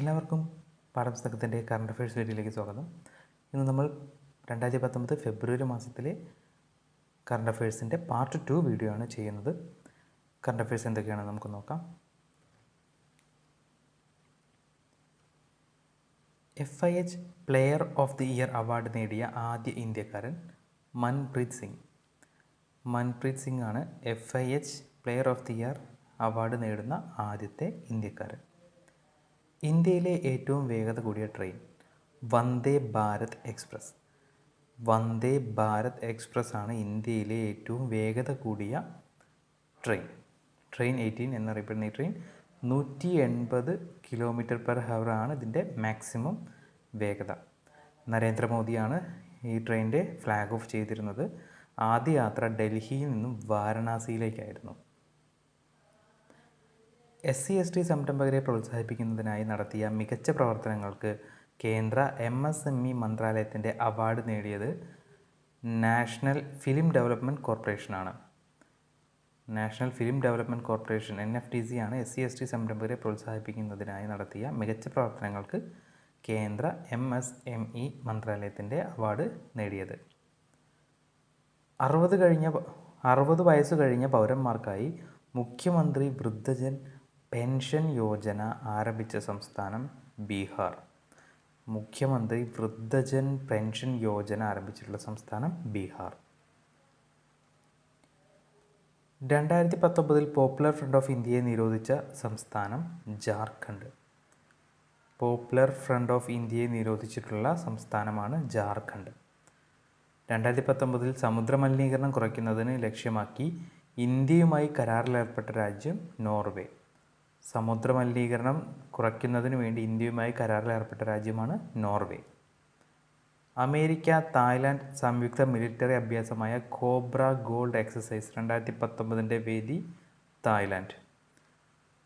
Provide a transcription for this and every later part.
എല്ലാവർക്കും പാഠപുസ്തകത്തിൻ്റെ current affairs വീഡിയോയിലേക്ക് സ്വാഗതം. ഇന്ന് നമ്മൾ 2019 ഫെബ്രുവരി മാസത്തിലെ കറണ്ട് അഫയേഴ്സിൻ്റെ പാർട്ട് 2 വീഡിയോ ആണ് ചെയ്യുന്നത്. കറണ്ട് അഫയേഴ്സ് എന്തൊക്കെയാണെന്ന് നമുക്ക് നോക്കാം. FIH player of the year award നേടിയ ആദ്യ ഇന്ത്യക്കാരൻ മൻപ്രീത് സിംഗ്. മൻപ്രീത് സിംഗ് ആണ് FIH player of the year award നേടുന്ന ആദ്യത്തെ ഇന്ത്യക്കാരൻ. ഇന്ത്യയിലെ ഏറ്റവും വേഗത കൂടിയ train Vande Bharat express. Vande Bharat express ആണ് ഇന്ത്യയിലെ ഏറ്റവും വേഗത കൂടിയ ട്രെയിൻ. ട്രെയിൻ 18 എന്നറിയപ്പെടുന്ന ഈ ട്രെയിൻ 180 km/h ആണ് ഇതിൻ്റെ മാക്സിമം വേഗത. നരേന്ദ്രമോദിയാണ് ഈ ട്രെയിനിൻ്റെ ഫ്ലാഗ് ഓഫ് ചെയ്തിരുന്നത്. ആദ്യ യാത്ര ഡൽഹിയിൽ നിന്നും വാരണാസിയിലേക്കായിരുന്നു. SC/ST സംരംഭകരെ പ്രോത്സാഹിപ്പിക്കുന്നതിനായി നടത്തിയ മികച്ച പ്രവർത്തനങ്ങൾക്ക് കേന്ദ്ര MSME മന്ത്രാലയത്തിൻ്റെ അവാർഡ് നേടിയത് നാഷണൽ ഫിലിം ഡെവലപ്മെൻറ്റ് കോർപ്പറേഷനാണ്. National film development corporation NFDC ആണ് SC/ST സംരംഭകരെ പ്രോത്സാഹിപ്പിക്കുന്നതിനായി നടത്തിയ മികച്ച പ്രവർത്തനങ്ങൾക്ക് കേന്ദ്ര MSME മന്ത്രാലയത്തിൻ്റെ അവാർഡ് നേടിയത്. 60 വയസ്സ് കഴിഞ്ഞ പൗരന്മാർക്കായി മുഖ്യമന്ത്രി വൃദ്ധജൻ പെൻഷൻ യോജന ആരംഭിച്ച സംസ്ഥാനം ബീഹാർ. മുഖ്യമന്ത്രി വൃദ്ധജൻ പെൻഷൻ യോജന ആരംഭിച്ചിട്ടുള്ള സംസ്ഥാനം ബീഹാർ. 2019 പോപ്പുലർ ഫ്രണ്ട് ഓഫ് ഇന്ത്യയെ നിരോധിച്ച സംസ്ഥാനം ജാർഖണ്ഡ്. പോപ്പുലർ ഫ്രണ്ട് ഓഫ് ഇന്ത്യയെ നിരോധിച്ചിട്ടുള്ള സംസ്ഥാനമാണ് ജാർഖണ്ഡ്. 2019 സമുദ്ര മലിനീകരണം കുറയ്ക്കുന്നതിന് ലക്ഷ്യമാക്കി ഇന്ത്യയുമായി കരാറിലേർപ്പെട്ട രാജ്യം നോർവേ. സമുദ്ര മലിനീകരണം കുറയ്ക്കുന്നതിന് വേണ്ടി ഇന്ത്യയുമായി കരാറിലേർപ്പെട്ട രാജ്യമാണ് നോർവേ. അമേരിക്ക തായ്ലാൻഡ് സംയുക്ത മിലിറ്ററി അഭ്യാസമായ കോബ്ര ഗോൾഡ് എക്സസൈസ് 2019 വേദി തായ്ലാൻഡ്.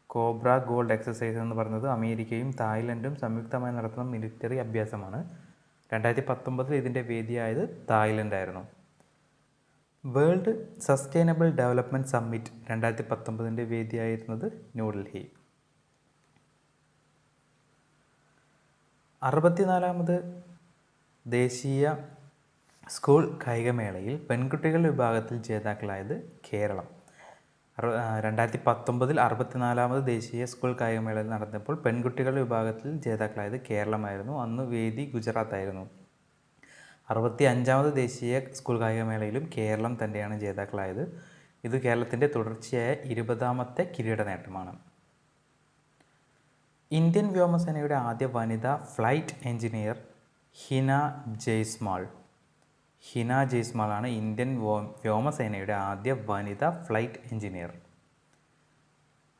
കോബ്ര ഗോൾഡ് എക്സസൈസ് എന്ന് പറയുന്നത് അമേരിക്കയും തായ്ലൻഡും സംയുക്തമായി നടത്തുന്ന മിലിറ്ററി അഭ്യാസമാണ്. 2019 ഇതിൻ്റെ വേദിയായത് തായ്ലൻഡായിരുന്നു. വേൾഡ് സസ്റ്റൈനബിൾ ഡെവലപ്മെൻറ്റ് സമ്മിറ്റ് 2019 വേദിയായിരുന്നത് ന്യൂഡൽഹി. 64ാമത് ദേശീയ സ്കൂൾ കായികമേളയിൽ പെൺകുട്ടികളുടെ വിഭാഗത്തിൽ ജേതാക്കളായത് കേരളം. 2019 64ാമത് ദേശീയ സ്കൂൾ കായികമേളയിൽ നടന്നപ്പോൾ പെൺകുട്ടികളുടെ വിഭാഗത്തിൽ ജേതാക്കളായത് കേരളമായിരുന്നു. അന്ന് വേദി ഗുജറാത്തായിരുന്നു. 65ാമത് ദേശീയ സ്കൂൾ കായികമേളയിലും കേരളം തന്നെയാണ് ജേതാക്കളായത്. ഇത് കേരളത്തിൻ്റെ തുടർച്ചയായ 20ാമത്തെ കിരീട നേട്ടമാണ്. ഇന്ത്യൻ വ്യോമസേനയുടെ ആദ്യ വനിതാ ഫ്ലൈറ്റ് എഞ്ചിനീയർ ഹിന ജയ്സ്വാൾ. ഹിന ജയ്സ്വാൾ ആണ് ഇന്ത്യൻ വ്യോമസേനയുടെ ആദ്യ വനിതാ ഫ്ലൈറ്റ് എഞ്ചിനീയർ.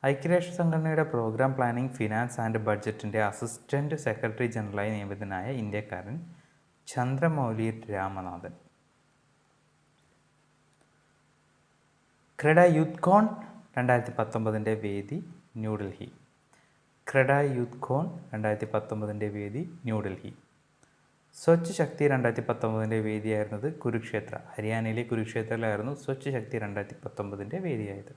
ഐക്യരാഷ്ട്ര സംഘടനയുടെ പ്രോഗ്രാം പ്ലാനിംഗ് ഫിനാൻസ് ആൻഡ് ബഡ്ജറ്റിൻ്റെ അസിസ്റ്റൻറ്റ് സെക്രട്ടറി ജനറലായി നിയമിതനായ ഇന്ത്യക്കാരൻ ചന്ദ്രമൗലി രാമനാഥൻ. ക്രെഡ യൂത്ത്കോൺ 2019 വേദി ന്യൂഡൽഹി. ക്രെഡ യൂത്ത്കോൺ 2019 വേദി ന്യൂഡൽഹി. സ്വച്ഛ് ശക്തി 2019 വേദിയായിരുന്നത് കുരുക്ഷേത്ര. ഹരിയാനയിലെ കുരുക്ഷേത്രയിലായിരുന്നു സ്വച്ഛ് ശക്തി 2019 വേദിയായത്.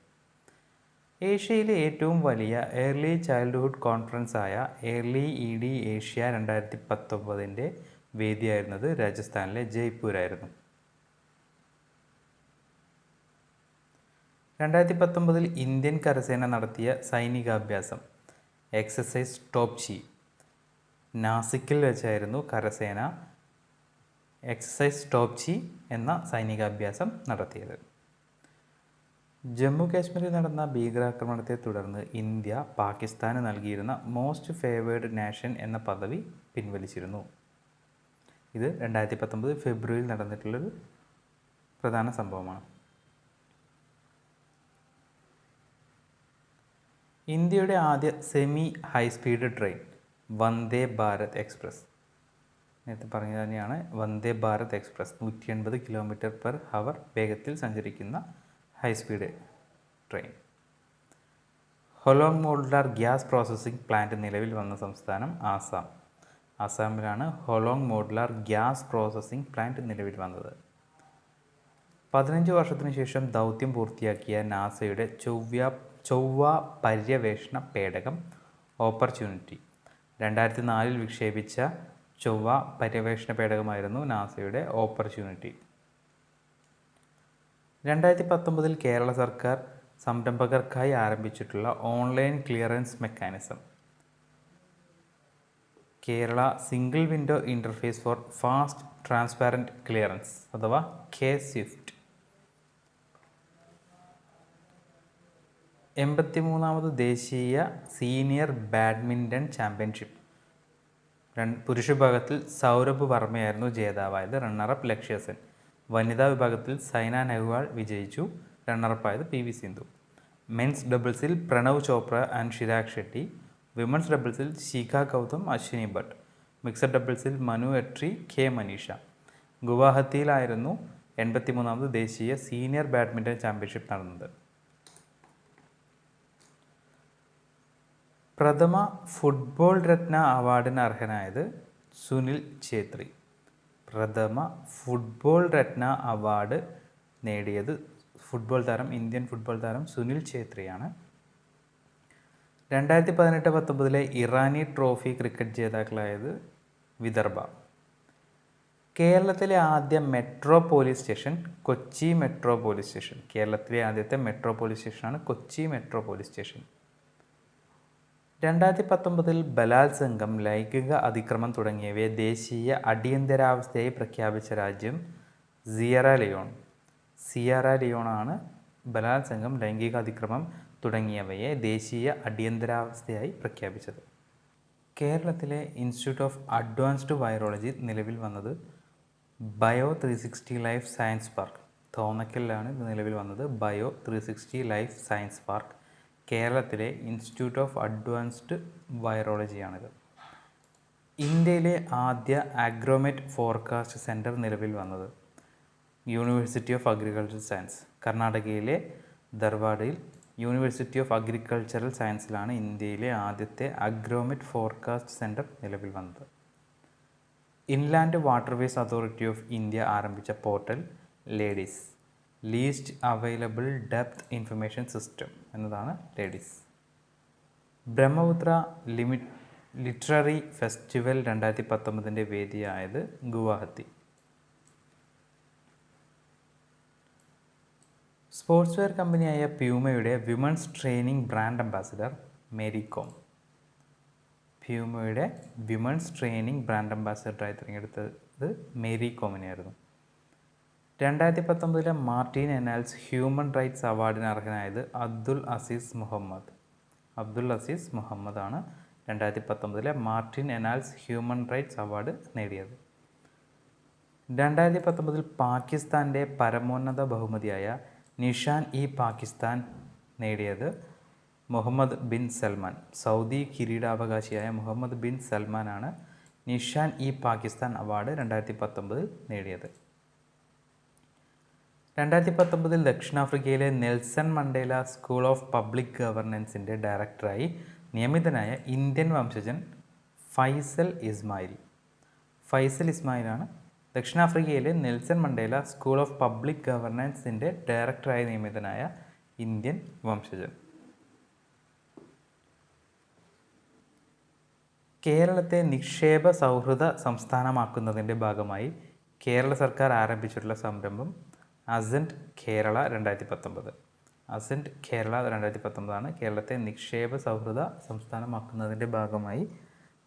ഏഷ്യയിലെ ഏറ്റവും വലിയ ഏർലി ചൈൽഡ്ഹുഡ് കോൺഫറൻസായ ഏർലി ED ഏഷ്യ 2019 വേദിയായിരുന്നത് രാജസ്ഥാനിലെ ജയ്പൂരായിരുന്നു. 2019 ഇന്ത്യൻ കരസേന നടത്തിയ സൈനികാഭ്യാസം എക്സസൈസ് ടോപ്ചി. നാസിക്കിൽ വെച്ചായിരുന്നു കരസേന എക്സസൈസ് ടോപ്ചി എന്ന സൈനികാഭ്യാസം നടത്തിയത്. ജമ്മു കാശ്മീരിൽ നടന്ന ഭീകരാക്രമണത്തെ തുടർന്ന് ഇന്ത്യ പാകിസ്ഥാന് നൽകിയിരുന്ന മോസ്റ്റ് ഫേവേർഡ് നാഷൻ എന്ന പദവി പിൻവലിച്ചിരുന്നു. ഇത് 2019 ഫെബ്രുവരിയിൽ നടന്നിട്ടുള്ളൊരു പ്രധാന സംഭവമാണ്. ഇന്ത്യയുടെ ആദ്യ semi high speed train Vande Bharat express. നേരത്തെ പറഞ്ഞത് തന്നെയാണ് വന്ദേ ഭാരത് എക്സ്പ്രസ്. 180 km/h വേഗത്തിൽ സഞ്ചരിക്കുന്ന high speed train. Hollong modular gas processing plant നിലവിൽ വന്ന സംസ്ഥാനം ആസാം. ആസാമിലാണ് Hollong modular gas processing plant നിലവിൽ വന്നത്. 15 വർഷത്തിനു ശേഷം ദൗത്യം പൂർത്തിയാക്കിയ നാസയുടെ ചൊവ്വ പര്യവേഷണ പേടകം ഓപ്പർച്യൂണിറ്റി 2004 വിക്ഷേപിച്ച ചൊവ്വ പര്യവേഷണ പേടകമായിരുന്നു നാസയുടെ ഓപ്പർച്യൂണിറ്റി. 2019 കേരള സർക്കാർ സംരംഭകർക്കായി ആരംഭിച്ചിട്ടുള്ള online clearance mechanism. Kerala single window interface for fast transparent clearance അഥവാ KSWIFT. 83ാമത് ദേശീയ സീനിയർ ബാഡ്മിൻ്റൺ ചാമ്പ്യൻഷിപ്പ്. പുരുഷ വിഭാഗത്തിൽ സൗരഭ് വർമ്മയായിരുന്നു ജേതാവായത്, റണ്ണറപ്പ് ലക്ഷ്യ സെൻ. വനിതാ വിഭാഗത്തിൽ സൈന നെഹ്വാൾ വിജയിച്ചു, റണ്ണറപ്പായത് PV സിന്ധു. മെൻസ് ഡബിൾസിൽ പ്രണവ് ചോപ്ര ആൻഡ് ചിരാഗ് ഷെട്ടി. വിമൻസ് ഡബിൾസിൽ ശിഖ ഗൗതം, അശ്വിനി ഭട്ട്. മിക്സഡ് ഡബിൾസിൽ മനു അട്രി, K മനീഷ. ഗുവാഹത്തിയിലായിരുന്നു 83ാമത് ദേശീയ സീനിയർ ബാഡ്മിൻ്റൺ ചാമ്പ്യൻഷിപ്പ് നടന്നത്. പ്രഥമ ഫുട്ബോൾ രത്ന അവാർഡിന് അർഹനായത് സുനിൽ ഛേത്രി. പ്രഥമ ഫുട്ബോൾ രത്ന അവാർഡ് നേടിയത് ഇന്ത്യൻ ഫുട്ബോൾ താരം സുനിൽ ഛേത്രിയാണ്. 2018-19 ഇറാനി ട്രോഫി ക്രിക്കറ്റ് ജേതാക്കളായത് വിദർഭ. കേരളത്തിലെ ആദ്യ metro police station Kochi metro police station. കേരളത്തിലെ ആദ്യത്തെ മെട്രോ പോലീസ് സ്റ്റേഷനാണ് കൊച്ചി മെട്രോ പോലീസ് സ്റ്റേഷൻ. 2019 ബലാത്സംഗം, ലൈംഗിക അതിക്രമം തുടങ്ങിയവയെ ദേശീയ അടിയന്തരാവസ്ഥയായി പ്രഖ്യാപിച്ച രാജ്യം സിയറ ലിയോണാണ്. ബലാത്സംഗം, ലൈംഗിക അതിക്രമം തുടങ്ങിയവയെ ദേശീയ അടിയന്തരാവസ്ഥയായി പ്രഖ്യാപിച്ചത്. കേരളത്തിലെ ഇൻസ്റ്റിറ്റ്യൂട്ട് ഓഫ് അഡ്വാൻസ്ഡ് വൈറോളജി നിലവിൽ വന്നത് ബയോ 360 ലൈഫ് സയൻസ് പാർക്ക്. തോന്നക്കലിലാണ് ഇത് നിലവിൽ വന്നത്. ബയോ 360 ലൈഫ് സയൻസ് പാർക്ക് കേരളത്തിലെ ഇൻസ്റ്റിറ്റ്യൂട്ട് ഓഫ് അഡ്വാൻസ്ഡ് വൈറോളജിയാണിത്. ഇന്ത്യയിലെ ആദ്യ അഗ്രോമെറ്റ് ഫോർകാസ്റ്റ് സെൻറ്റർ നിലവിൽ വന്നത് യൂണിവേഴ്സിറ്റി ഓഫ് അഗ്രികൾച്ചറൽ സയൻസ്. കർണാടകയിലെ ധർവാഡിൽ യൂണിവേഴ്സിറ്റി ഓഫ് അഗ്രികൾച്ചറൽ സയൻസിലാണ് ഇന്ത്യയിലെ ആദ്യത്തെ അഗ്രോമെറ്റ് ഫോർകാസ്റ്റ് സെൻറ്റർ നിലവിൽ വന്നത്. Inland waterways authority of India ആരംഭിച്ച portal LADIS, least available depth information system എന്നതാണ് ലേഡീസ്. ബ്രഹ്മപുത്ര ലിറ്റററി ഫെസ്റ്റിവൽ 2019 വേദിയായത് ഗുവാഹത്തി. സ്പോർട്സ് വെയർ കമ്പനിയായ പ്യൂമയുടെ women's training brand ambassador Mary Kom. പ്യൂമയുടെ വിമൻസ് ട്രെയിനിങ് ബ്രാൻഡ് അംബാസിഡറായി തിരഞ്ഞെടുത്തത് മേരി കോമിനെയായിരുന്നു. 2019 മാർട്ടിൻ എനാൽസ് ഹ്യൂമൻ റൈറ്റ്സ് അവാർഡിന് അർഹനായത് അബ്ദുൽ അസീസ് മുഹമ്മദ് ആണ് 2019 Martin Ennals human rights award നേടിയത്. 2019 പാകിസ്ഥാൻ്റെ പരമോന്നത ബഹുമതിയായ നിഷാൻ-ഇ-പാകിസ്ഥാൻ നേടിയത് മുഹമ്മദ് ബിൻ സൽമാൻ. സൗദി കിരീടാവകാശിയായ മുഹമ്മദ് ബിൻ സൽമാനാണ് നിഷാൻ-ഇ-പാകിസ്ഥാൻ അവാർഡ് 2019 നേടിയത്. 2019 ദക്ഷിണാഫ്രിക്കയിലെ Nelson Mandela school of public ഗവർണൻസിൻ്റെ ഡയറക്ടറായി നിയമിതനായ ഇന്ത്യൻ വംശജൻ ഫൈസൽ ഇസ്മായിലാണ് ദക്ഷിണാഫ്രിക്കയിലെ Nelson Mandela school of public ഗവർണൻസിൻ്റെ ഡയറക്ടറായി നിയമിതനായ ഇന്ത്യൻ വംശജൻ. കേരളത്തെ നിക്ഷേപ സൗഹൃദ സംസ്ഥാനമാക്കുന്നതിൻ്റെ ഭാഗമായി കേരള സർക്കാർ ആരംഭിച്ചിട്ടുള്ള സംരംഭം അസെൻറ്റ് കേരള 2019. അസെൻറ്റ് കേരള 2019 കേരളത്തെ നിക്ഷേപ സൗഹൃദ സംസ്ഥാനമാക്കുന്നതിൻ്റെ ഭാഗമായി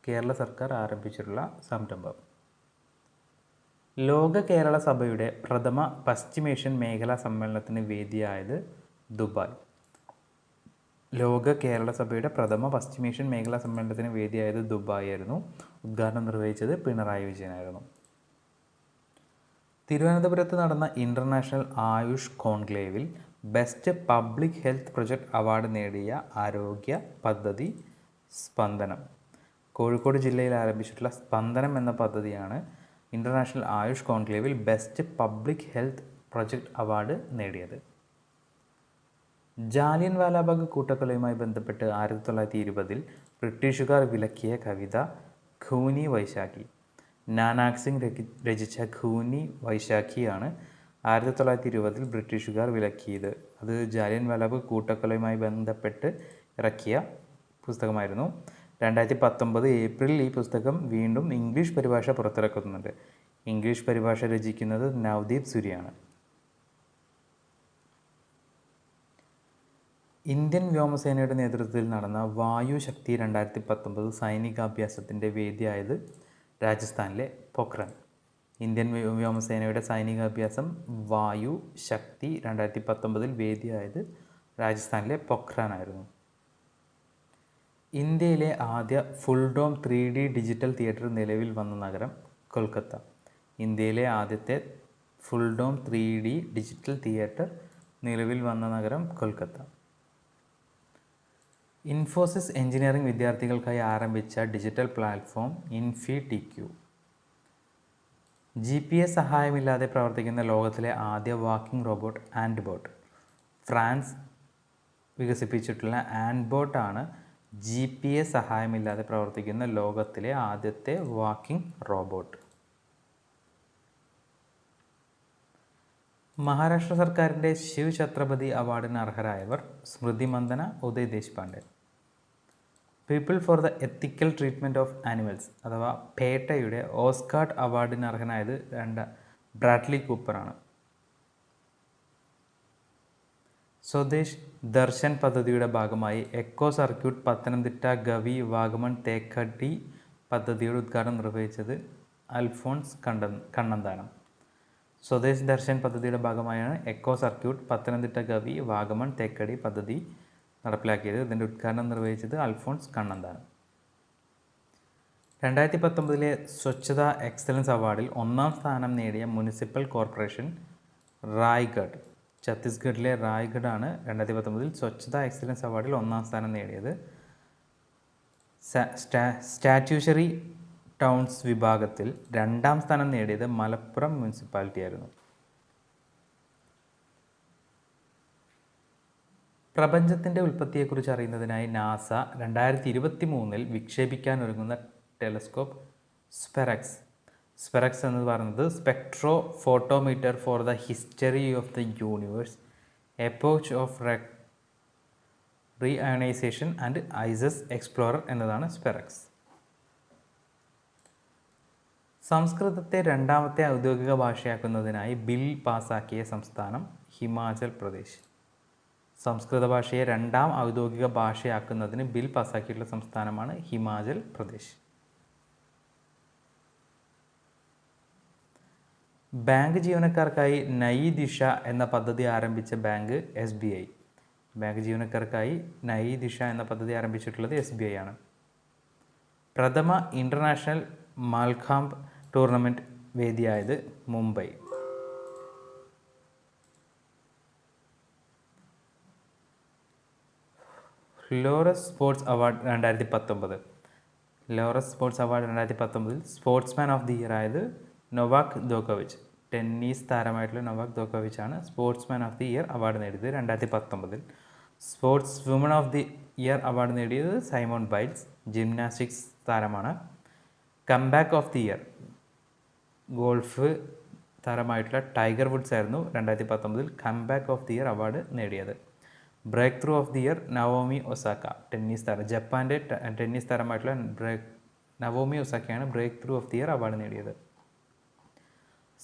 കേരള സർക്കാർ ആരംഭിച്ചിട്ടുള്ള സംരംഭം. ലോക കേരള സഭയുടെ പ്രഥമ പശ്ചിമേഷ്യൻ മേഖലാ സമ്മേളനത്തിന് വേദിയായത് ദുബായ്. ലോക കേരള സഭയുടെ പ്രഥമ പശ്ചിമേഷ്യൻ മേഖലാ സമ്മേളനത്തിന് വേദിയായത് ദുബായ് ആയിരുന്നു. ഉദ്ഘാടനം നിർവഹിച്ചത് പിണറായി വിജയനായിരുന്നു. തിരുവനന്തപുരത്ത് നടന്ന ഇൻ്റർനാഷണൽ ആയുഷ് കോൺക്ലേവിൽ best public health project award നേടിയ ആരോഗ്യ പദ്ധതി സ്പന്ദനം. കോഴിക്കോട് ജില്ലയിൽ ആരംഭിച്ചിട്ടുള്ള സ്പന്ദനം എന്ന പദ്ധതിയാണ് ഇൻ്റർനാഷണൽ ആയുഷ് കോൺക്ലേവിൽ best public health project award നേടിയത്. ജാലിയൻ വാലാബാഗ് കൂട്ടക്കൊലയുമായി ബന്ധപ്പെട്ട് 1920 ബ്രിട്ടീഷുകാർ വിലക്കിയ കവിത ഖൂനി വൈശാഖി. നാനാക് സിംഗ് രചിച്ച ഖൂനി വൈശാഖിയാണ് 1920 ബ്രിട്ടീഷുകാർ വിലക്കിയത്. അത് ജാലിയൻ വാലാബാഗ് കൂട്ടക്കൊലയുമായി ബന്ധപ്പെട്ട് ഇറക്കിയ പുസ്തകമായിരുന്നു. 2019 ഏപ്രിലിൽ ഈ പുസ്തകം വീണ്ടും ഇംഗ്ലീഷ് പരിഭാഷ പുറത്തിറക്കുന്നുണ്ട്. ഇംഗ്ലീഷ് പരിഭാഷ രചിക്കുന്നത് നവദീപ് സുരിയാണ്. ഇന്ത്യൻ വ്യോമസേനയുടെ നേതൃത്വത്തിൽ നടന്ന വായുശക്തി 2019 സൈനികാഭ്യാസത്തിൻ്റെ വേദിയായത് രാജസ്ഥാനിലെ പൊഖ്രാൻ. ഇന്ത്യൻ വ്യോമസേനയുടെ സൈനികാഭ്യാസം വായു ശക്തി 2019 വേദിയായത് രാജസ്ഥാനിലെ പൊഖ്രാൻ ആയിരുന്നു. ഇന്ത്യയിലെ ആദ്യ full dome 3D digital theatre നിലവിൽ വന്ന നഗരം കൊൽക്കത്ത. ഇന്ത്യയിലെ ആദ്യത്തെ full dome 3D digital theatre നിലവിൽ വന്ന നഗരം കൊൽക്കത്ത. ഇൻഫോസിസ് എഞ്ചിനീയറിംഗ് വിദ്യാർത്ഥികൾക്കായി ആരംഭിച്ച ഡിജിറ്റൽ പ്ലാറ്റ്ഫോം InfyTQ. GPS സഹായമില്ലാതെ പ്രവർത്തിക്കുന്ന ലോകത്തിലെ ആദ്യ വാക്കിംഗ് റോബോട്ട് ആൻഡ്ബോട്ട്. ഫ്രാൻസ് വികസിപ്പിച്ചിട്ടുള്ള ആൻഡ്ബോട്ട് ആണ് GPS സഹായമില്ലാതെ പ്രവർത്തിക്കുന്ന ലോകത്തിലെ ആദ്യത്തെ വാക്കിംഗ് റോബോട്ട്. മഹാരാഷ്ട്ര സർക്കാരിൻ്റെ ശിവ് ഛത്രപതി അവാർഡിന് അർഹരായവർ Smriti Mandhana, Uday Deshpande. People for the ethical treatment of animals അഥവാ പേട്ടയുടെ ഓസ്കാർ അവാർഡിന് അർഹനായത് ബ്രാഡ്ലി കൂപ്പറാണ്. സ്വദേശ് ദർശൻ പദ്ധതിയുടെ ഭാഗമായി എക്കോ സർക്യൂട്ട് പത്തനംതിട്ട ഗവി വാഗമൺ തേക്കടി പദ്ധതിയുടെ ഉദ്ഘാടനം നിർവഹിച്ചത് അൽഫോൺസ് കണ്ണന്താനം. സ്വദേശ് ദർശൻ പദ്ധതിയുടെ ഭാഗമായാണ് എക്കോ സർക്യൂട്ട് പത്തനംതിട്ട ഗവി വാഗമൺ തേക്കടി പദ്ധതി നടപ്പിലാക്കിയത്. ഇതിൻ്റെ ഉദ്ഘാടനം നിർവഹിച്ചത് അൽഫോൺസ് കണ്ണന്താനം. 2019 സ്വച്ഛത എക്സലൻസ് അവാർഡിൽ 1ാം സ്ഥാനം നേടിയ മുനിസിപ്പൽ കോർപ്പറേഷൻ റായ്ഗഡ്. ഛത്തീസ്ഗഡിലെ റായ്ഗഡ് ആണ് 2019 സ്വച്ഛത എക്സലൻസ് അവാർഡിൽ 1ാം സ്ഥാനം നേടിയത്. സ്റ്റാറ്റ്യൂഷറി ടൗൺസ് വിഭാഗത്തിൽ 2ാം സ്ഥാനം നേടിയത് മലപ്പുറം മുനിസിപ്പാലിറ്റി ആയിരുന്നു. പ്രപഞ്ചത്തിൻ്റെ ഉൽപ്പത്തിയെക്കുറിച്ച് അറിയുന്നതിനായി നാസ 2023 വിക്ഷേപിക്കാനൊരുങ്ങുന്ന ടെലസ്കോപ്പ് സ്പെറക്സ് എന്ന് പറയുന്നത് spectro photometer for the history of the universe, epoch of reionisation and ices explorer എന്നതാണ് സ്പെറക്സ്. സംസ്കൃതത്തെ 2ാമത്തെ ഔദ്യോഗിക ഭാഷയാക്കുന്നതിനായി ബിൽ പാസാക്കിയ സംസ്ഥാനം ഹിമാചൽ പ്രദേശ്. സംസ്കൃത ഭാഷയെ 2ാം ഔദ്യോഗിക ഭാഷയാക്കുന്നതിന് ബിൽ പാസാക്കിയിട്ടുള്ള സംസ്ഥാനമാണ് ഹിമാചൽ പ്രദേശ്. ബാങ്ക് ജീവനക്കാർക്കായി നയി ദിശ എന്ന പദ്ധതി ആരംഭിച്ച ബാങ്ക് SBI. ബാങ്ക് ജീവനക്കാർക്കായി നയി ദിശ എന്ന പദ്ധതി ആരംഭിച്ചിട്ടുള്ളത് SBI ആണ്. പ്രഥമ ഇൻ്റർനാഷണൽ മൽഖാംബ് ടൂർണമെൻറ്റ് വേദിയായത് Mumbai. Laureus sports award 2019. Laureus sports award 2019 sportsman of the year ആയത് നൊവാക് ജോക്കോവിച്ച്. ടെന്നീസ് താരമായിട്ടുള്ള നൊവാക് ജോക്കോവിച്ച് ആണ് sportsman of the year award നേടിയത് 2019. Sports woman of the year award നേടിയത് സൈമോൺ ബൈൽസ്, ജിംനാസ്റ്റിക്സ് താരമാണ്. Comeback of the year golf താരമായിട്ടുള്ള Tiger Woods ആയിരുന്നു 2019 comeback of the year award നേടിയത്. Breakthrough of the year Naomi Osaka, tennis താരം. ജപ്പാൻ്റെ tennis താരമായിട്ടുള്ള Naomi ഒസാക്കയാണ് breakthrough of the year award നേടിയത്.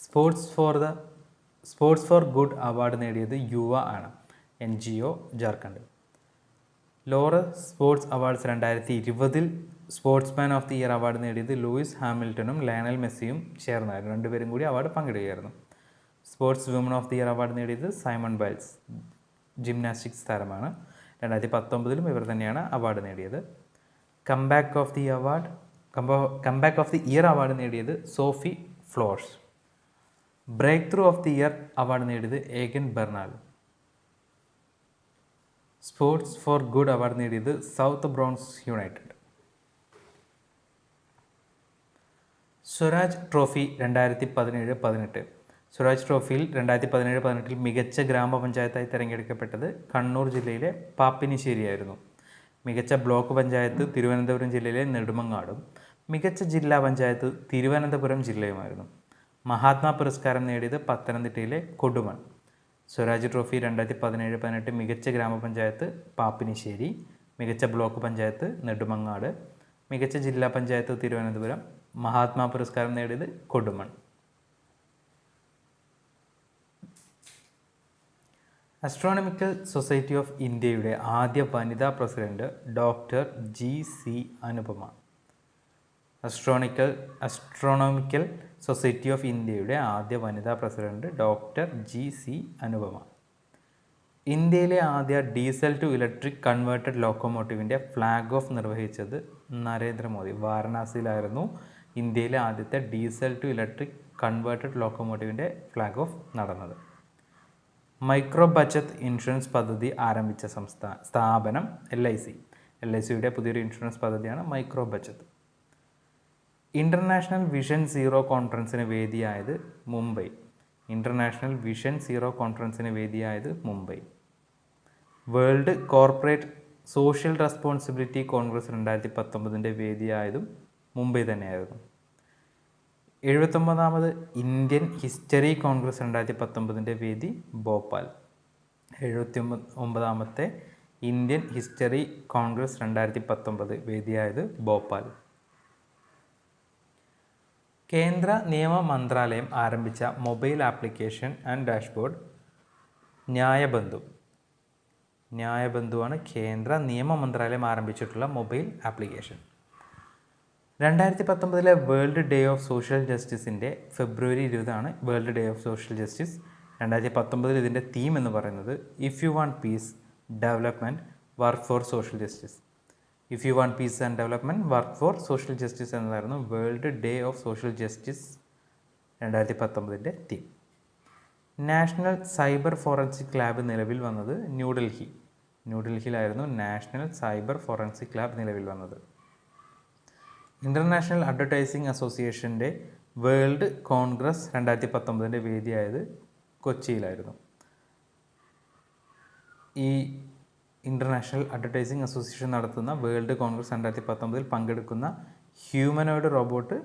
Sports for good award നേടിയത് യുവ ആണ്, NGO Jharkhand. Laureus sports awards 2020 sportsman of the year award നേടിയത് Lewis ഹാമിൽട്ടണും ലയണൽ മെസ്സിയും ചേർന്നായിരുന്നു. 2 പേരും കൂടി അവാർഡ് പങ്കിടുകയായിരുന്നു. Sports woman of the year award നേടിയത് സൈമൺ ബൈൽസ്, ജിംനാസ്റ്റിക്സ് താരമാണ്. 2019 ഇവർ തന്നെയാണ് അവാർഡ് നേടിയത്. Comeback of the year award നേടിയത് Sophie Florsch. Breakthrough of the year award നേടിയത് Egan Bernal. Sports for good award നേടിയത് South Bronx United. Swaraj trophy 2017-18. Swaraj ട്രോഫിയിൽ 2017-18 മികച്ച ഗ്രാമപഞ്ചായത്തായി തിരഞ്ഞെടുക്കപ്പെട്ടത് കണ്ണൂർ ജില്ലയിലെ പാപ്പിനിശ്ശേരിയായിരുന്നു. മികച്ച ബ്ലോക്ക് പഞ്ചായത്ത് തിരുവനന്തപുരം ജില്ലയിലെ നെടുമങ്ങാടും മികച്ച ജില്ലാ പഞ്ചായത്ത് തിരുവനന്തപുരം ജില്ലയുമായിരുന്നു. മഹാത്മാ പുരസ്കാരം നേടിയത് പത്തനംതിട്ടയിലെ കൊടുമൺ. സ്വരാജ് ട്രോഫി 2017-18 മികച്ച ഗ്രാമപഞ്ചായത്ത് പാപ്പിനിശ്ശേരി, മികച്ച ബ്ലോക്ക് പഞ്ചായത്ത് നെടുമങ്ങാട്, മികച്ച ജില്ലാ പഞ്ചായത്ത് തിരുവനന്തപുരം. മഹാത്മാ പുരസ്കാരം നേടിയത് കൊടുമൺ. അസ്ട്രോണമിക്കൽ സൊസൈറ്റി ഓഫ് ഇന്ത്യയുടെ ആദ്യ വനിതാ president doctor GC Anupama. Astronomical society of ഇന്ത്യയുടെ ആദ്യ വനിതാ പ്രസിഡന്റ് ഡോക്ടർ GC അനുപമ. ഇന്ത്യയിലെ ആദ്യ ഡീസൽ ടു ഇലക്ട്രിക് കൺവേർട്ടഡ് ലോക്കോമോട്ടീവിൻ്റെ ഫ്ലാഗ് ഓഫ് നിർവഹിച്ചത് നരേന്ദ്രമോദി. വാരണാസിയിലായിരുന്നു ഇന്ത്യയിലെ ആദ്യത്തെ ഡീസൽ ടു ഇലക്ട്രിക് കൺവേർട്ടഡ് ലോക്കോമോട്ടീവിൻ്റെ ഫ്ലാഗ് ഓഫ് നടന്നത്. മൈക്രോ ബച്ചത്ത് ഇൻഷുറൻസ് പദ്ധതി ആരംഭിച്ച സ്ഥാപനം LIC. LICയുടെ പുതിയൊരു ഇൻഷുറൻസ് പദ്ധതിയാണ് micro Bachat. International vision zero കോൺഫറൻസിന് വേദിയായത് മുംബൈ. ഇൻ്റർനാഷണൽ വിഷൻ സീറോ കോൺഫറൻസിന് വേദിയായത് Mumbai. World corporate social responsibility Congress 2019 വേദിയായതും മുംബൈ തന്നെയായിരുന്നു. 79ാമത് ഇന്ത്യൻ ഹിസ്റ്ററി കോൺഗ്രസ് 2019 വേദി ഭോപ്പാൽ. 79ാമത്തെ ഇന്ത്യൻ ഹിസ്റ്ററി കോൺഗ്രസ് 2019 വേദിയായത് ഭോപ്പാൽ. കേന്ദ്ര നിയമ മന്ത്രാലയം ആരംഭിച്ച mobile application and dashboard Nyayabandhu. ന്യായബന്ധുവാണ് കേന്ദ്ര നിയമ മന്ത്രാലയം ആരംഭിച്ചിട്ടുള്ള mobile application. 2019 world day of social ജസ്റ്റിസിൻ്റെ ഫെബ്രുവരി 20 world day of social justice. 2019 ഇതിൻ്റെ തീം എന്ന് പറയുന്നത് if you want peace development work for social justice. If you want peace and development work for social justice എന്നതായിരുന്നു world day of social justice 2019 theme. National cyber forensic lab നിലവിൽ വന്നത് ന്യൂഡൽഹിയിലായിരുന്നു national cyber forensic lab നിലവിൽ വന്നത്. International advertising അസോസിയേഷൻ്റെ world Congress 2019 വേദിയായത് കൊച്ചിയിലായിരുന്നു. ഈ international advertising association നടത്തുന്ന world Congress 2019 പങ്കെടുക്കുന്ന humanoid robot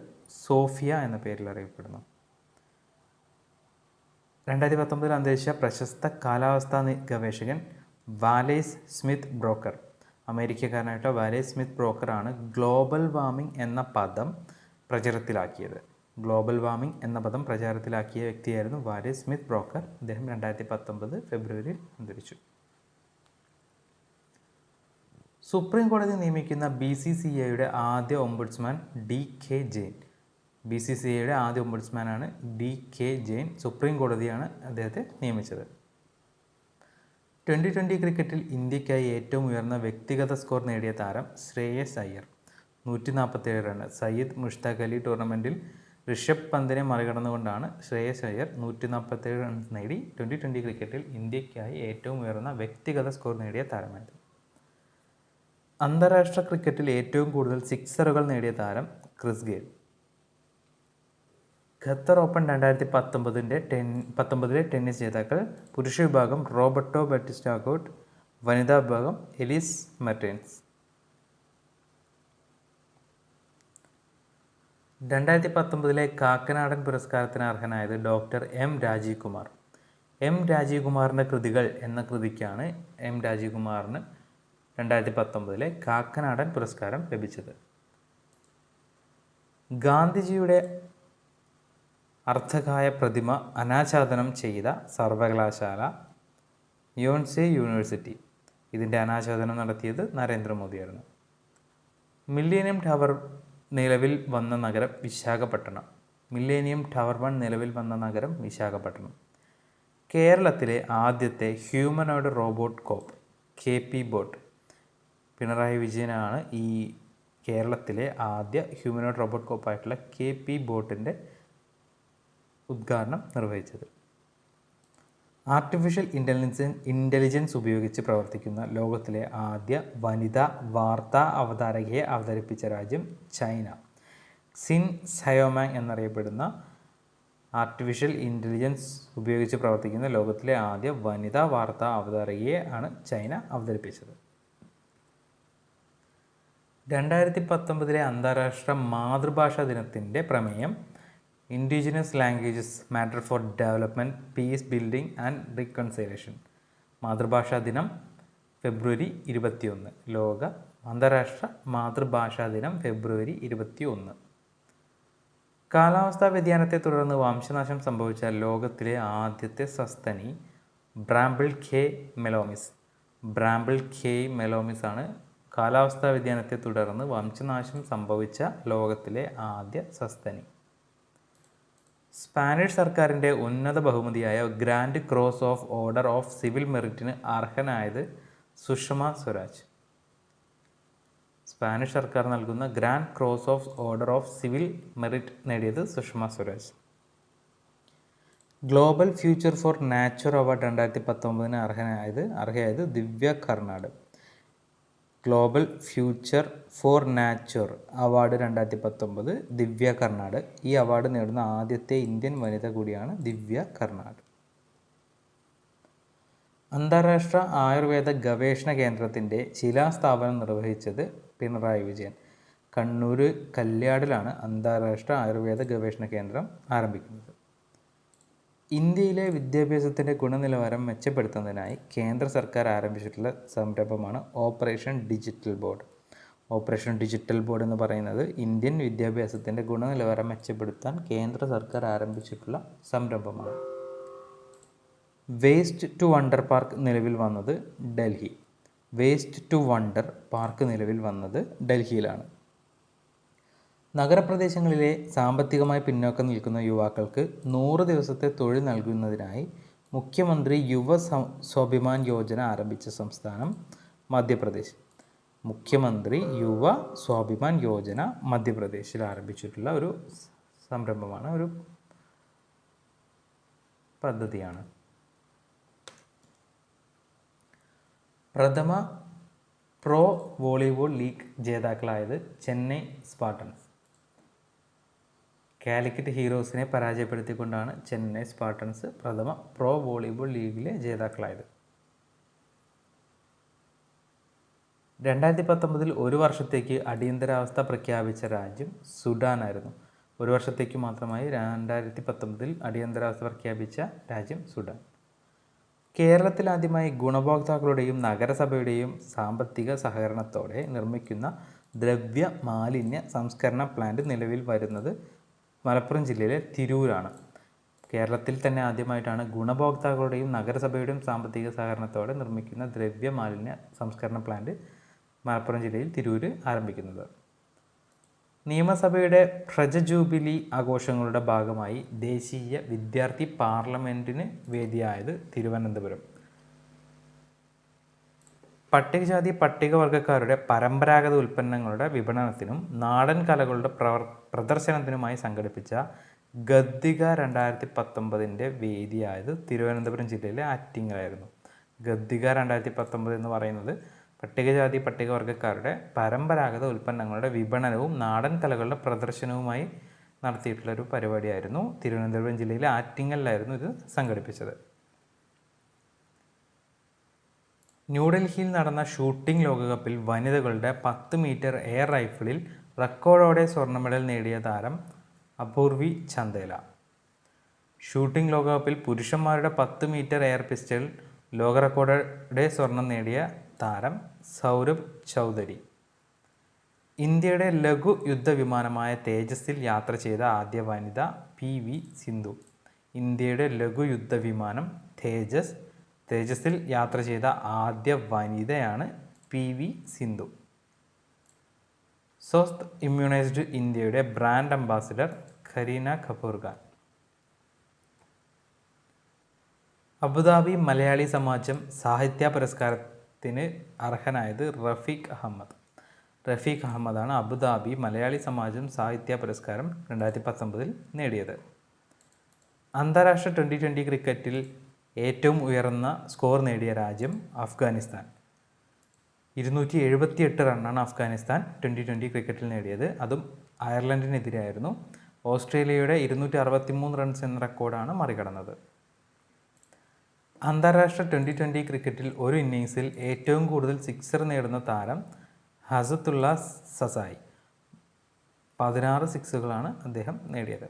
Sophia എന്ന പേരിൽ അറിയപ്പെടുന്നു. 2019 അന്തരിച്ച പ്രശസ്ത കാലാവസ്ഥാ ഗവേഷകൻ വാലേസ് സ്മിത്ത് ബ്രോക്കർ. അമേരിക്കക്കാരനായിട്ട് വാലേസ് സ്മിത്ത് ബ്രോക്കറാണ് ഗ്ലോബൽ വാർമിംഗ് എന്ന പദം പ്രചാരത്തിലാക്കിയത്. ഗ്ലോബൽ വാർമിംഗ് എന്ന പദം പ്രചാരത്തിലാക്കിയ വ്യക്തിയായിരുന്നു വാലേസ് സ്മിത്ത് ബ്രോക്കർ. അദ്ദേഹം 2019 ഫെബ്രുവരിയിൽ അന്തരിച്ചു. സുപ്രീം കോടതി നിയമിക്കുന്ന BCCIയുടെ ആദ്യ ഓംബുഡ്സ്മാൻ DK ജെയിൻ. BCCIയുടെ ആദ്യ ഓംബുഡ്സ്മാനാണ് DK ജെയിൻ. സുപ്രീം കോടതിയാണ് അദ്ദേഹത്തെ നിയമിച്ചത്. 2020 ക്രിക്കറ്റിൽ ഇന്ത്യക്കായി ഏറ്റവും ഉയർന്ന വ്യക്തിഗത സ്കോർ നേടിയ താരം ശ്രേയസ് അയ്യർ 147 റൺ. സയ്യിദ് മുഷ്താഖ് അലി ടൂർണമെൻറ്റിൽ ഋഷഭ് പന്തിനെ മറികടന്നുകൊണ്ടാണ് ശ്രേയസ് അയ്യർ 147 റൺസ് നേടി 2020 ക്രിക്കറ്റിൽ ഇന്ത്യക്കായി ഏറ്റവും ഉയർന്ന വ്യക്തിഗത സ്കോർ നേടിയ താരമായത്. അന്താരാഷ്ട്ര ക്രിക്കറ്റിൽ ഏറ്റവും കൂടുതൽ സിക്സറുകൾ നേടിയ താരം Chris Gayle. Qatar open 2019 tennis ജേതാക്കൾ. പുരുഷ വിഭാഗം റോബർട്ടോ ബാറ്റിസ്റ്റ അഗൂട്ട്. വനിതാ വിഭാഗം എലിസ് മെർട്ടൻസ്. 2019 കാക്കനാടൻ പുരസ്കാരത്തിന് അർഹനായത് doctor M. Rajeev Kumar. M. Rajeev കുമാറിൻ്റെ കൃതികൾ എന്ന കൃതിക്കാണ് M. രാജീവ് കുമാറിന് 2019 കാക്കനാടൻ പുരസ്കാരം ലഭിച്ചത്. ഗാന്ധിജിയുടെ അർദ്ധകായ പ്രതിമ അനാച്ഛാദനം ചെയ്ത സർവകലാശാല യോൺസെ യൂണിവേഴ്സിറ്റി. ഇതിൻ്റെ അനാച്ഛാദനം നടത്തിയത് നരേന്ദ്രമോദിയായിരുന്നു. മില്ലേനിയം ടവർ നിലവിൽ വന്ന നഗരം വിശാഖപട്ടണം. മില്ലേനിയം ടവർ 1 നിലവിൽ വന്ന നഗരം വിശാഖപട്ടണം. കേരളത്തിലെ ആദ്യത്തെ ഹ്യൂമനോയിഡ് റോബോട്ട് കോപ്പ് KP ബോട്ട്. പിണറായി വിജയനാണ് ഈ കേരളത്തിലെ ആദ്യ ഹ്യൂമനോയിഡ് റോബോട്ട് കോപ്പായിട്ടുള്ള KP ബോട്ടിൻ്റെ ഉദ്ഘാടനം നിർവഹിച്ചത്. ആർട്ടിഫിഷ്യൽ ഇൻ്റലിജൻസ് ഉപയോഗിച്ച് പ്രവർത്തിക്കുന്ന ലോകത്തിലെ ആദ്യ വനിതാ വാർത്താ അവതാരകയെ അവതരിപ്പിച്ച രാജ്യം ചൈന. സിൻ സയോമാങ് എന്നറിയപ്പെടുന്ന ആർട്ടിഫിഷ്യൽ ഇൻ്റലിജൻസ് ഉപയോഗിച്ച് പ്രവർത്തിക്കുന്ന ലോകത്തിലെ ആദ്യ വനിതാ വാർത്താ അവതാരകയെ ആണ് ചൈന അവതരിപ്പിച്ചത്. 2019 അന്താരാഷ്ട്ര മാതൃഭാഷാ ദിനത്തിൻ്റെ പ്രമേയം indigenous languages matter for development, peace building and reconciliation. മാതൃഭാഷാ ദിനം ഫെബ്രുവരി 21. ലോക അന്താരാഷ്ട്ര മാതൃഭാഷാ ദിനം ഫെബ്രുവരി 21. കാലാവസ്ഥാ വ്യതിയാനത്തെ തുടർന്ന് വംശനാശം സംഭവിച്ച ലോകത്തിലെ ആദ്യത്തെ സസ്തനി ബ്രാമ്പിൾഖേ മെലോമിസ്. ബ്രാമ്പിൾഖേ മെലോമിസ് ആണ് കാലാവസ്ഥാ വ്യതിയാനത്തെ തുടർന്ന് വംശനാശം സംഭവിച്ച ലോകത്തിലെ ആദ്യ സസ്തനി. സ്പാനിഷ് സർക്കാരിൻ്റെ ഉന്നത ബഹുമതിയായ grand cross of order of civil മെറിറ്റിന് അർഹനായത് സുഷമ സ്വരാജ്. സ്പാനിഷ് സർക്കാർ നൽകുന്ന grand cross of order of civil merit നേടിയത് Sushma Swaraj. Global future for nature award 2019 അർഹയായത് Divya Karnad. Global future for nature award 2019 Divya Karnad. ഈ അവാർഡ് നേടുന്ന ആദ്യത്തെ ഇന്ത്യൻ വനിത കൂടിയാണ് ദിവ്യ കർണാട്. അന്താരാഷ്ട്ര ആയുർവേദ ഗവേഷണ കേന്ദ്രത്തിൻ്റെ ശിലാസ്ഥാപനം നിർവഹിച്ചത് പിണറായി വിജയൻ. കണ്ണൂർ കല്യാടിലാണ് അന്താരാഷ്ട്ര ആയുർവേദ ഗവേഷണ കേന്ദ്രം ആരംഭിക്കുന്നത്. ഇന്ത്യയിലെ വിദ്യാഭ്യാസത്തിൻ്റെ ഗുണനിലവാരം മെച്ചപ്പെടുത്തുന്നതിനായി കേന്ദ്ര സർക്കാർ ആരംഭിച്ചിട്ടുള്ള സംരംഭമാണ് operation digital board. Operation digital board എന്ന് പറയുന്നത് ഇന്ത്യൻ വിദ്യാഭ്യാസത്തിൻ്റെ ഗുണനിലവാരം മെച്ചപ്പെടുത്താൻ കേന്ദ്ര സർക്കാർ ആരംഭിച്ചിട്ടുള്ള സംരംഭമാണ്. വേസ്റ്റ് ടു വണ്ടർ പാർക്ക് നിലവിൽ വന്നത് Delhi. Waste to wonder park നിലവിൽ വന്നത് ഡൽഹിയിലാണ്. നഗരപ്രദേശങ്ങളിലെ സാമ്പത്തികമായി പിന്നോക്കം നിൽക്കുന്ന യുവാക്കൾക്ക് 100 ദിവസത്തെ തൊഴിൽ നൽകുന്നതിനായി മുഖ്യമന്ത്രി യുവ സ്വാഭിമാൻ യോജന ആരംഭിച്ച സംസ്ഥാനം മധ്യപ്രദേശ്. മുഖ്യമന്ത്രി യുവ സ്വാഭിമാൻ യോജന മധ്യപ്രദേശിൽ ആരംഭിച്ചിട്ടുള്ള ഒരു സംരംഭമാണ്, ഒരു പദ്ധതിയാണ്. പ്രഥമ പ്രോ വോളിബോൾ ലീഗ് ജേതാക്കളായത് ചെന്നൈ സ്പാർട്ടൻസ്. കാലിക്കറ്റ് ഹീറോസിനെ പരാജയപ്പെടുത്തിക്കൊണ്ടാണ് ചെന്നൈ സ്പാർട്ടൻസ് പ്രഥമ പ്രോ വോളിബോൾ ലീഗിലെ ജേതാക്കളായത്. 2019 ഒരു വർഷത്തേക്ക് അടിയന്തരാവസ്ഥ പ്രഖ്യാപിച്ച രാജ്യം സുഡാനായിരുന്നു. ഒരു വർഷത്തേക്ക് മാത്രമായി 2019 അടിയന്തരാവസ്ഥ പ്രഖ്യാപിച്ച രാജ്യം സുഡാൻ. കേരളത്തിൽ ആദ്യമായി ഗുണഭോക്താക്കളുടെയും നഗരസഭയുടെയും സാമ്പത്തിക സഹകരണത്തോടെ നിർമ്മിക്കുന്ന ദ്രവ്യ മാലിന്യ സംസ്കരണ പ്ലാന്റ് നിലവിൽ വരുന്നത് മലപ്പുറം ജില്ലയിലെ തിരൂരാണ്. കേരളത്തിൽ തന്നെ ആദ്യമായിട്ടാണ് ഗുണഭോക്താക്കളുടെയും നഗരസഭയുടെയും സാമ്പത്തിക സഹകരണത്തോടെ നിർമ്മിക്കുന്ന ദ്രവ്യ മാലിന്യ സംസ്കരണ പ്ലാന്റ് മലപ്പുറം ജില്ലയിൽ തിരൂര് ആരംഭിക്കുന്നത്. നിയമസഭയുടെ രജതജൂബിലി ആഘോഷങ്ങളുടെ ഭാഗമായി ദേശീയ വിദ്യാർത്ഥി പാർലമെൻറ്റിന് വേദിയായത് തിരുവനന്തപുരം. പട്ടികജാതി പട്ടികവർഗക്കാരുടെ പരമ്പരാഗത ഉൽപ്പന്നങ്ങളുടെ വിപണനത്തിനും നാടൻ കലകളുടെ പ്രദർശനത്തിനുമായി സംഘടിപ്പിച്ച ഗദ്ദിക 2019 വേദിയായത് തിരുവനന്തപുരം ജില്ലയിലെ ആറ്റിങ്ങലായിരുന്നു. ഗദ്ദിക 2019 എന്ന് പറയുന്നത് പട്ടികജാതി പട്ടികവർഗക്കാരുടെ പരമ്പരാഗത ഉൽപ്പന്നങ്ങളുടെ വിപണനവും നാടൻ കലകളുടെ പ്രദർശനവുമായി നടത്തിയിട്ടുള്ള ഒരു പരിപാടിയായിരുന്നു. തിരുവനന്തപുരം ജില്ലയിലെ ആറ്റിങ്ങലിലായിരുന്നു ഇത് സംഘടിപ്പിച്ചത്. ന്യൂഡൽഹിയിൽ നടന്ന ഷൂട്ടിംഗ് ലോകകപ്പിൽ വനിതകളുടെ 10 മീറ്റർ എയർ റൈഫിളിൽ റെക്കോർഡോടെ സ്വർണ്ണ മെഡൽ നേടിയ താരം അപൂർവി ചന്ദേല. ഷൂട്ടിംഗ് ലോകകപ്പിൽ പുരുഷന്മാരുടെ 10 മീറ്റർ എയർ പിസ്റ്റൾ ലോക റെക്കോർഡോടെ സ്വർണം നേടിയ താരം സൗരഭ് ചൗധരി. ഇന്ത്യയുടെ ലഘു യുദ്ധവിമാനമായ തേജസിൽ യാത്ര ചെയ്ത ആദ്യ വനിത PV സിന്ധു. ഇന്ത്യയുടെ ലഘു യുദ്ധവിമാനം തേജസിൽ യാത്ര ചെയ്ത ആദ്യ വനിതയാണ് PV സിന്ധു. സ്വസ്ഥ് ഇമ്മ്യൂണൈസ്ഡ് ഇന്ത്യയുടെ brand ambassador Kareena Kapoor Khan. Abu Dhabi Malayali Samajam സാഹിത്യ പുരസ്കാരത്തിന് അർഹനായത് റഫീഖ് അഹമ്മദ്. റഫീഖ് അഹമ്മദാണ് അബുദാബി മലയാളി സമാജം സാഹിത്യ പുരസ്കാരം 2019 നേടിയത്. അന്താരാഷ്ട്ര T20 ക്രിക്കറ്റിൽ ഏറ്റവും ഉയർന്ന സ്കോർ നേടിയ രാജ്യം അഫ്ഗാനിസ്ഥാൻ. 278 റണ്ണാണ് അഫ്ഗാനിസ്ഥാൻ T20 ക്രിക്കറ്റിൽ നേടിയത്. അതും അയർലൻഡിനെതിരെയായിരുന്നു. ഓസ്ട്രേലിയയുടെ 263 റൺസ് എന്ന റെക്കോർഡാണ് മറികടന്നത്. അന്താരാഷ്ട്ര T20 ക്രിക്കറ്റിൽ ഒരു ഇന്നിങ്സിൽ ഏറ്റവും കൂടുതൽ സിക്സർ നേടുന്ന താരം ഹസത്തുള്ള സസായി. 16 സിക്സുകളാണ് അദ്ദേഹം നേടിയത്.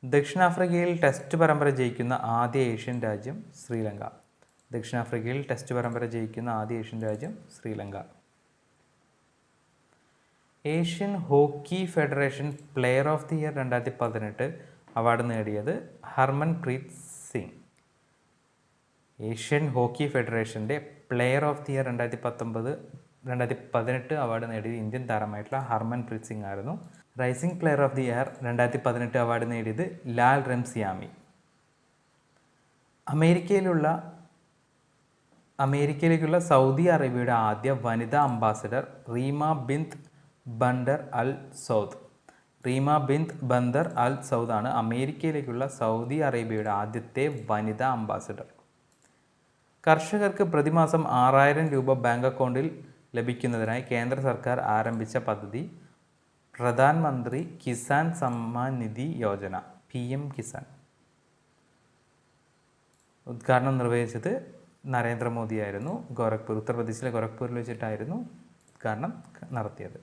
ദക്ഷിണാഫ്രിക്കയിൽ ടെസ്റ്റ് പരമ്പര ജയിക്കുന്ന ആദ്യ ഏഷ്യൻ രാജ്യം ശ്രീലങ്ക. ദക്ഷിണാഫ്രിക്കയിൽ ടെസ്റ്റ് പരമ്പര ജയിക്കുന്ന ആദ്യ ഏഷ്യൻ രാജ്യം Sri Lanka. Asian hockey federation player of the year 2018 award നേടിയത് ഹർമൻപ്രീത് സിംഗ്. ഏഷ്യൻ ഹോക്കി ഫെഡറേഷൻ്റെ player of the year 2018 award നേടിയത് ഇന്ത്യൻ താരമായിട്ടുള്ള ഹർമൻപ്രീത് സിംഗ് ആയിരുന്നു. Rising player of the year 2018 award നേടിയത് ലാൽ റംസിയാമി. അമേരിക്കയിലേക്കുള്ള സൗദി അറേബ്യയുടെ ആദ്യ വനിതാ ambassador Reema bint Bandar al Saud. Reema bint Bandar al Saud ആണ് അമേരിക്കയിലേക്കുള്ള സൗദി അറേബ്യയുടെ ആദ്യത്തെ വനിതാ അംബാസഡർ. കർഷകർക്ക് പ്രതിമാസം 6000 രൂപ ബാങ്ക് അക്കൗണ്ടിൽ ലഭിക്കുന്നതിനായി കേന്ദ്ര സർക്കാർ ആരംഭിച്ച പദ്ധതി പ്രധാൻ മന്ത്രി കിസാൻ സമ്മാൻ നിധി യോജന PM കിസാൻ. ഉദ്ഘാടനം നിർവഹിച്ചത് നരേന്ദ്രമോദിയായിരുന്നു. ഉത്തർപ്രദേശിലെ ഗോരഖ്പൂരിൽ വെച്ചിട്ടായിരുന്നു ഉദ്ഘാടനം നടത്തിയത്.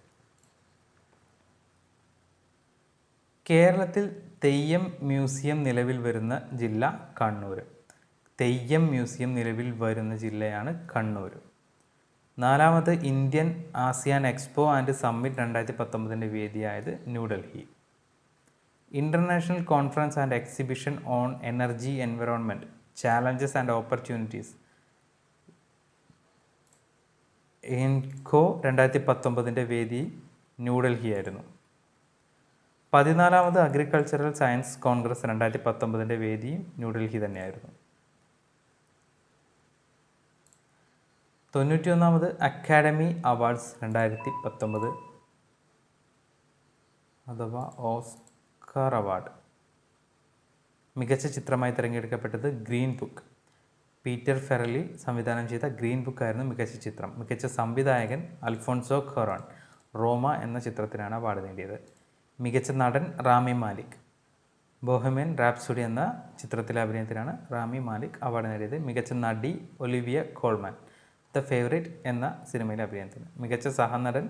കേരളത്തിൽ തെയ്യം മ്യൂസിയം നിലവിൽ വരുന്ന ജില്ല കണ്ണൂർ. തെയ്യം മ്യൂസിയം നിലവിൽ വരുന്ന ജില്ലയാണ് കണ്ണൂർ. 4ാമത് Indian ASEAN expo and summit 2019 വേദിയായത് New Delhi. International conference and exhibition on energy environment challenges and opportunities ENCO 2019 വേദി ന്യൂഡൽഹി ആയിരുന്നു. 14ാമത് അഗ്രികൾച്ചറൽ സയൻസ് കോൺഗ്രസ് 2019 വേദിയും ന്യൂഡൽഹി തന്നെയായിരുന്നു. 91ാമത് അക്കാഡമി അവാർഡ്സ് 2019 അഥവാ ഓസ്കാർ അവാർഡ്. മികച്ച ചിത്രമായി തിരഞ്ഞെടുക്കപ്പെട്ടത് ഗ്രീൻ ബുക്ക്. പീറ്റർ ഫെറലി സംവിധാനം ചെയ്ത ഗ്രീൻ ബുക്ക് ആയിരുന്നു മികച്ച ചിത്രം. മികച്ച സംവിധായകൻ അൽഫോൺസോ ഖൊറാൻ റോമ എന്ന ചിത്രത്തിനാണ് അവാർഡ് നേടിയത്. മികച്ച നടൻ റാമി മാലിക്. ബോഹെമിയൻ റാപ്സോഡി എന്ന ചിത്രത്തിലെ അഭിനയത്തിനാണ് റാമി മാലിക് അവാർഡ് നേടിയത്. മികച്ച നടി ഒലിവിയ കോൾമാൻ ദ ഫേവറേറ്റ് എന്ന സിനിമയിലെ അഭിനയത്തിന്. മികച്ച സഹനടൻ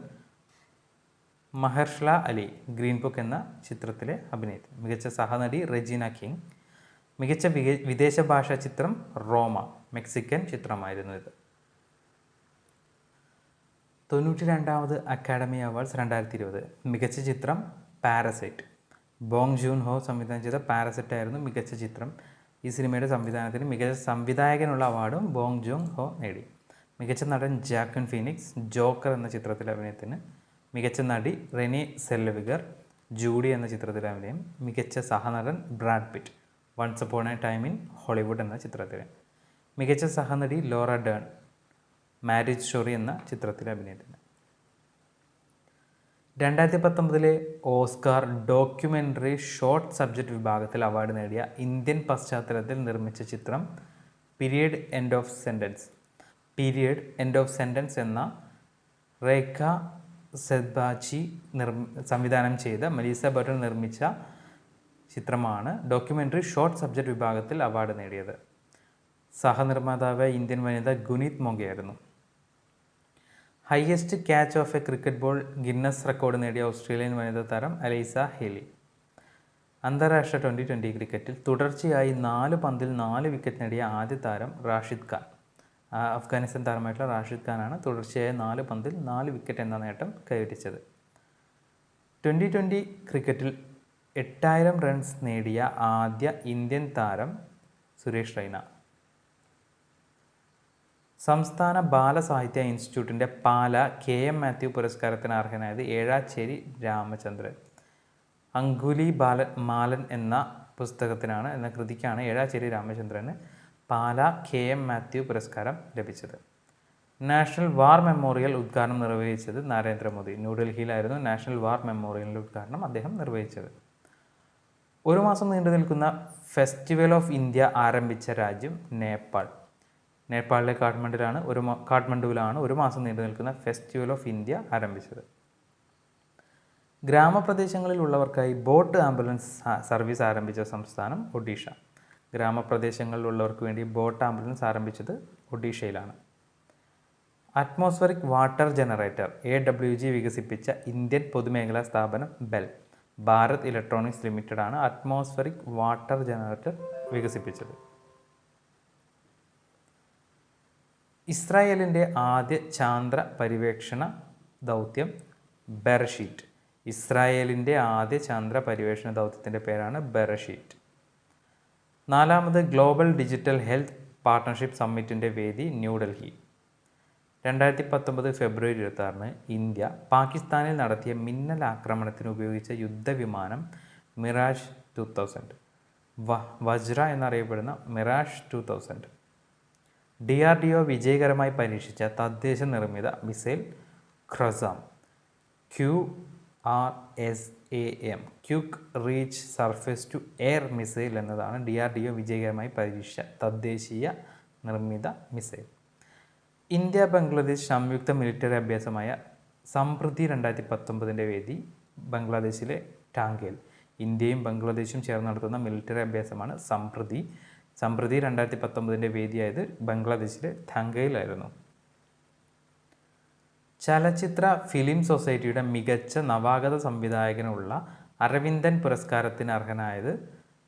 മഹർഷല അലി ഗ്രീൻ ബുക്ക് എന്ന ചിത്രത്തിലെ അഭിനയത്തിന്. മികച്ച സഹനടി റെജീന കിങ്. മികച്ച വിദേശ ഭാഷാ ചിത്രം റോമ മെക്സിക്കൻ ചിത്രമായിരുന്നു ഇത്. 92ാമത് അക്കാഡമി അവാർഡ്സ് 2020. മികച്ച ചിത്രം പാരസൈറ്റ്. ബോങ് ജൂൺ ഹോ സംവിധാനം ചെയ്ത പാരസൈറ്റ് ആയിരുന്നു മികച്ച ചിത്രം. ഈ സിനിമയുടെ സംവിധാനത്തിന് മികച്ച സംവിധായകനുള്ള അവാർഡും ബോങ് ജൂൺ ഹോ നേടി. മികച്ച നടൻ ജാക്വിൻ ഫീനിക്സ് ജോക്കർ എന്ന ചിത്രത്തിലെ അഭിനയത്തിന്. മികച്ച നടി റെനി സെൽവഗർ ജൂഡി എന്ന ചിത്രത്തിലെ അഭിനയം. മികച്ച സഹനടൻ Brad Pitt once upon a time in Hollywood എന്ന ചിത്രത്തിലെ. മികച്ച സഹനടി ലോറ ഡേൺ മാരേജ് സ്റ്റോറി എന്ന ചിത്രത്തിലെ അഭിനയത്തിന്. 2019 ഓസ്കാർ ഡോക്യുമെൻ്ററി ഷോർട്ട് സബ്ജക്റ്റ് വിഭാഗത്തിൽ അവാർഡ് നേടിയ ഇന്ത്യൻ പശ്ചാത്തലത്തിൽ നിർമ്മിച്ച ചിത്രം പീരിയഡ് എൻഡ് ഓഫ് സെൻറ്റൻസ് എന്ന റേഖ സെദ്ബാച്ചി സംവിധാനം ചെയ്ത മെലീസ ബട്ടൺ നിർമ്മിച്ച ചിത്രമാണ് ഡോക്യുമെൻ്ററി ഷോർട്ട് സബ്ജക്റ്റ് വിഭാഗത്തിൽ അവാർഡ് നേടിയത്. സഹനിർമ്മാതാവ് ഇന്ത്യൻ വനിത ഗുനീത് മൊങ്കയായിരുന്നു. Highest catch of a cricket ball Guinness record നേടിയ ഓസ്ട്രേലിയൻ വനിതാ താരം അലൈസ ഹേലി. അന്താരാഷ്ട്ര T20 ക്രിക്കറ്റിൽ തുടർച്ചയായി 4 പന്തിൽ 4 വിക്കറ്റ് നേടിയ ആദ്യ താരം റാഷിദ് ഖാൻ. അഫ്ഗാനിസ്ഥാൻ താരമായിട്ടുള്ള റാഷിദ് ഖാനാണ് തുടർച്ചയായി 4 പന്തിൽ 4 വിക്കറ്റ് എന്ന നേട്ടം കൈവരിച്ചത്. T20 ക്രിക്കറ്റിൽ 8000 റൺസ് നേടിയ ആദ്യ ഇന്ത്യൻ താരം സുരേഷ് റൈന. സംസ്ഥാന ബാലസാഹിത്യ ഇൻസ്റ്റിറ്റ്യൂട്ടിൻ്റെ പാല KM മാത്യു പുരസ്കാരത്തിന് അർഹനായത് ഏഴാച്ചേരി രാമചന്ദ്രൻ. അങ്കുലി മാലൻ എന്ന കൃതിക്കാണ് ഏഴാച്ചേരി രാമചന്ദ്രന് പാല KM മാത്യു പുരസ്കാരം ലഭിച്ചത്. നാഷണൽ വാർ മെമ്മോറിയൽ ഉദ്ഘാടനം നിർവഹിച്ചത് നരേന്ദ്രമോദി. ന്യൂഡൽഹിയിലായിരുന്നു നാഷണൽ വാർ മെമ്മോറിയലിൻ്റെ ഉദ്ഘാടനം അദ്ദേഹം നിർവഹിച്ചത്. 1 മാസം നീണ്ടു നിൽക്കുന്ന ഫെസ്റ്റിവൽ ഓഫ് ഇന്ത്യ ആരംഭിച്ച രാജ്യം നേപ്പാൾ. നേപ്പാളിലെ കാഠ്മണ്ഡുവിലാണ് 1 മാസം നീണ്ടു നിൽക്കുന്ന ഫെസ്റ്റിവൽ ഓഫ് ഇന്ത്യ ആരംഭിച്ചത്. ഗ്രാമപ്രദേശങ്ങളിലുള്ളവർക്കായി ബോട്ട് ആംബുലൻസ് സർവീസ് ആരംഭിച്ച സംസ്ഥാനം ഒഡീഷ. ഗ്രാമപ്രദേശങ്ങളിലുള്ളവർക്ക് വേണ്ടി ബോട്ട് ആംബുലൻസ് ആരംഭിച്ചത് ഒഡീഷയിലാണ്. അറ്റ്മോസ്ഫറിക് വാട്ടർ ജനറേറ്റർ AWG വികസിപ്പിച്ച ഇന്ത്യൻ പൊതുമേഖലാ സ്ഥാപനം ബെൽ. ഭാരത് ഇലക്ട്രോണിക്സ് ലിമിറ്റഡാണ് അറ്റ്മോസ്ഫറിക് വാട്ടർ ജനറേറ്റർ വികസിപ്പിച്ചത്. ഇസ്രായേലിൻ്റെ ആദ്യ ചാന്ദ്ര പര്യവേക്ഷണ ദൗത്യം ബെറഷീറ്റ്. ഇസ്രായേലിൻ്റെ ആദ്യ ചന്ദ്ര പര്യവേഷണ ദൗത്യത്തിൻ്റെ പേരാണ് ബെറഷീറ്റ്. 4ാമത് ഗ്ലോബൽ ഡിജിറ്റൽ ഹെൽത്ത് പാർട്ട്ണർഷിപ്പ് സമ്മിറ്റിൻ്റെ വേദി ന്യൂഡൽഹി. 2019 ഫെബ്രുവരി 26 ഇന്ത്യ പാകിസ്ഥാനിൽ നടത്തിയ മിന്നൽ ആക്രമണത്തിന് ഉപയോഗിച്ച യുദ്ധവിമാനം മിറാഷ് 2000, വജ്ര എന്നറിയപ്പെടുന്ന മിറാഷ് 2000. DRDO വിജയകരമായി പരീക്ഷിച്ച തദ്ദേശ നിർമ്മിത missile QRSAM QRSAM quick reach surface to air missile എന്നതാണ് DRDO വിജയകരമായി പരീക്ഷിച്ച തദ്ദേശീയ നിർമ്മിത മിസൈൽ. ഇന്ത്യ ബംഗ്ലാദേശ് സംയുക്ത മിലിറ്ററി അഭ്യാസമായ സംപ്രതി 2019 വേദി ബംഗ്ലാദേശിലെ ടാങ്കയിൽ. ഇന്ത്യയും ബംഗ്ലാദേശും ചേർന്ന് നടത്തുന്ന മിലിറ്ററി അഭ്യാസമാണ് സംപ്രതി. 2019 വേദിയായത് ബംഗ്ലാദേശിലെ ധാങ്കയിലായിരുന്നു. ചലച്ചിത്ര ഫിലിം സൊസൈറ്റിയുടെ മികച്ച നവാഗത സംവിധായകനുള്ള അരവിന്ദൻ പുരസ്കാരത്തിന് അർഹനായത്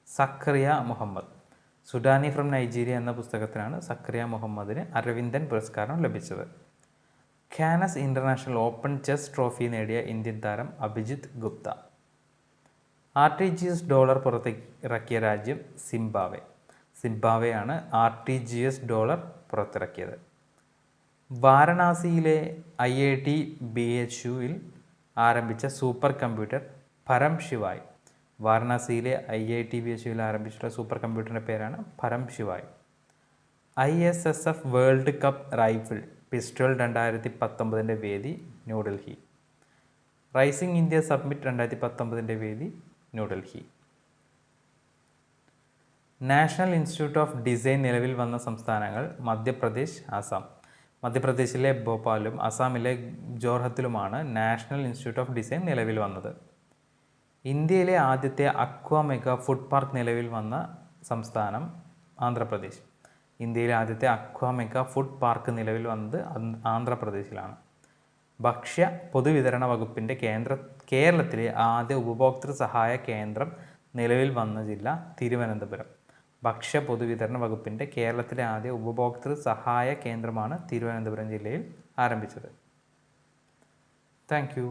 സക്കറിയ മുഹമ്മദ്. സുഡാനി ഫ്രം നൈജീരിയ എന്ന പുസ്തകത്തിനാണ് സക്കറിയ മുഹമ്മദിന് അരവിന്ദൻ പുരസ്കാരം ലഭിച്ചത്. ഖാനസ് ഇൻ്റർനാഷണൽ ഓപ്പൺ ചെസ് ട്രോഫി നേടിയ ഇന്ത്യൻ താരം അഭിജിത്ത് ഗുപ്ത. RTGS ഡോളർ പുറത്തിറക്കിയ രാജ്യം സിംബാബ്വെ. സിംബാബ്വെയാണ് RTGS ഡോളർ പുറത്തിറക്കിയത്. വാരണാസിയിലെ IIT BHUവിൽ ആരംഭിച്ച സൂപ്പർ കമ്പ്യൂട്ടർ പരം ശിവായ്. വാരണാസിയിലെ IIT BHUവിൽ ആരംഭിച്ചിട്ടുള്ള സൂപ്പർ കമ്പ്യൂട്ടറിൻ്റെ പേരാണ് പരം Shivay. ISSF world cup rifle pistol 2019 വേദി ന്യൂഡൽഹി. റൈസിംഗ് ഇന്ത്യ സബ്മിറ്റ് 2019 വേദി New Delhi. National institute of design നിലവിൽ വന്ന സംസ്ഥാനങ്ങൾ മധ്യപ്രദേശ്, ആസാം. മധ്യപ്രദേശിലെ ഭോപ്പാലും അസാമിലെ ജോർഹത്തിലുമാണ് നാഷണൽ ഇൻസ്റ്റിറ്റ്യൂട്ട് ഓഫ് ഡിസൈൻ നിലവിൽ വന്നത്. ഇന്ത്യയിലെ ആദ്യത്തെ അക്വ മെഗാ ഫുഡ് പാർക്ക് നിലവിൽ വന്ന സംസ്ഥാനം ആന്ധ്രാപ്രദേശ്. ഇന്ത്യയിലെ ആദ്യത്തെ അക്വ മെഗാ ഫുഡ് പാർക്ക് നിലവിൽ വന്നത് ആന്ധ്രാപ്രദേശിലാണ്. ഭക്ഷ്യ പൊതുവിതരണ വകുപ്പിൻ്റെ കേരളത്തിലെ ആദ്യ ഉപഭോക്തൃ സഹായ കേന്ദ്രം നിലവിൽ വന്ന ജില്ല തിരുവനന്തപുരം. ഭക്ഷ്യ പൊതുവിതരണ വകുപ്പിൻ്റെ കേരളത്തിലെ ആദ്യ ഉപഭോക്തൃ സഹായ കേന്ദ്രമാണ് തിരുവനന്തപുരം ജില്ലയിൽ ആരംഭിച്ചത്. Thank you.